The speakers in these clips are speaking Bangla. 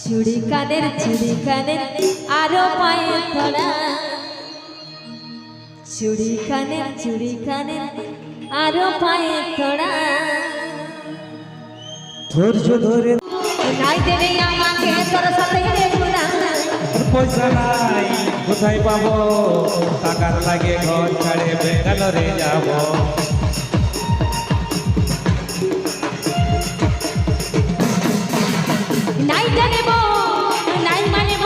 চুড়ি কানের আরো পায়ে ধরা চুড়ি কানের আরো পায়ে ধরা ধৈর্য ধরে নাই দেবে আমাকে তোর সাথে রে ঘোরা পয়সা নাই কোথায় পাবো টাকার লাগে ঘর ছাড়ে বেঙ্গালোরে যাব নাই জানেব নাই মানেব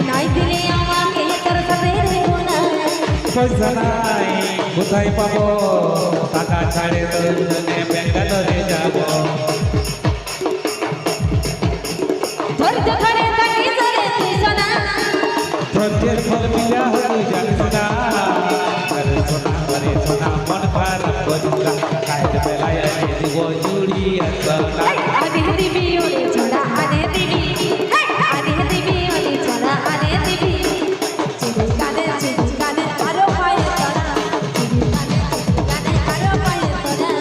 নাই দিলে আমাকে তোর সাথে রে ঘোরা পয়সা নাই কোথায় পাবো টাকা ছাড়ে দুজনে বেঙ্গালোরে যাব ধৈর্য ধরে থাকি ধরে সোনা ধৈর্যের ফল মিলা হলো জানিস না আরে সোনা মন খারাপ করিস না কায়ের বেলায় এনে দিব চুড়ি আসলা আদে দিবি ওরে ছোড়া আদে দিবি ওরে ছোড়া আদে দিবি চুড়ি কানে আরো পায়ে ধরা চুড়ি কানে আরো পায়ে ধরা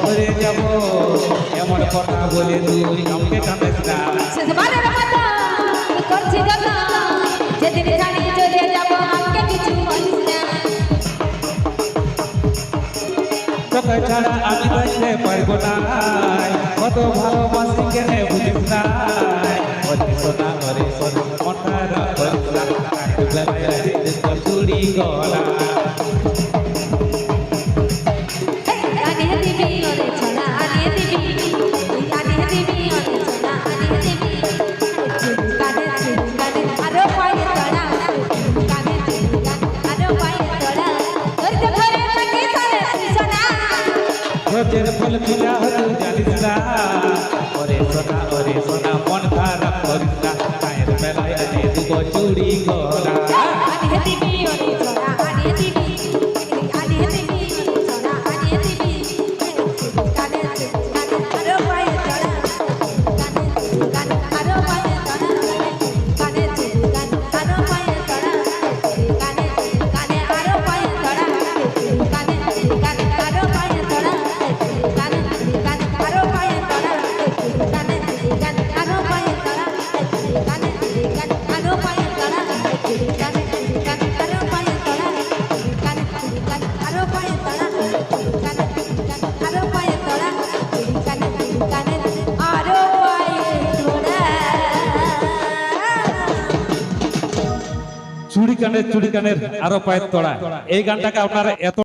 ঘুরে যাব এমন কথা বলে তুই আমাকে কাঁদিস না শেষবারের মতো করছি যত যেদিন জানি চলে যাব আমাকে কিছু বলিস না তোকে ছাড়া আমি বাঁচতে পারবো না কত ভালোবাসি কেন বুঝিস না ওরে সোনা মনটা করিস না চুড়ি গলা আনিয়ে দিবি ওরে ছোলা আনিয়ে দিবি ওরে ছোলা আনিয়ে দিবি চুড়ি কানে আরো পায়ে ধরা কানে আরো পায়ে ধরা ধৈর্য ধরে থাকি ধরে সোনা ধৈর্যের ফল মিলা হলো জানিস না ওরে সোনা মন খারাপ করিস না কায়ের বেলায় এনে দিব চুড়ি গলা আনিয়ে দিবি ওরে ছোলা আনিয়ে দিবি ছোলা আনিয়ে দিবি কানে আরো পায়ে ধরা কানে আরো পায়ে ধরা কানে আরো পায়ে ধরা কানে আরো পায়ে ধরা কানে আরো পায়ে ধরা কানে আরো পায়ে ধরা কানে আরো পায়ে ধরা কানে আরো পায়ে ধরা চুড়ি কানের আরো পায়ের তড়া এই গানটাকে আপনারা এত